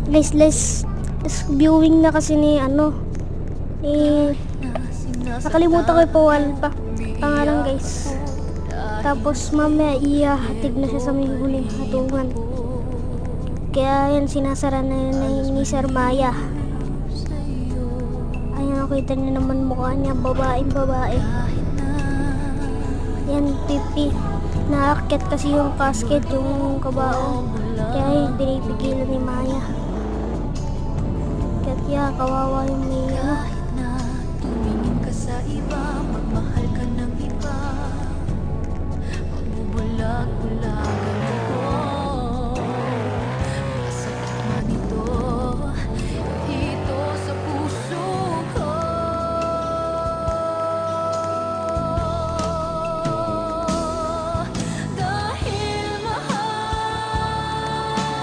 Guys, let's viewing na kasi ni nakalimutan ko yung pangalan guys. Tapos mamaya ihahatid na siya sa may huling hatungan. Kaya yan, sinasara na yun ni Sir Maya. Ayan, nakita niyo naman mukha niya, babaeng babae. Yan, pipi. Naakyat kasi yung casket, yung kabao. Kaya yung pinipigilan ni Maya. Kaya kawawa yung may tumingin ka sa iba, magmahal ka ng iba, magbubulag-bulag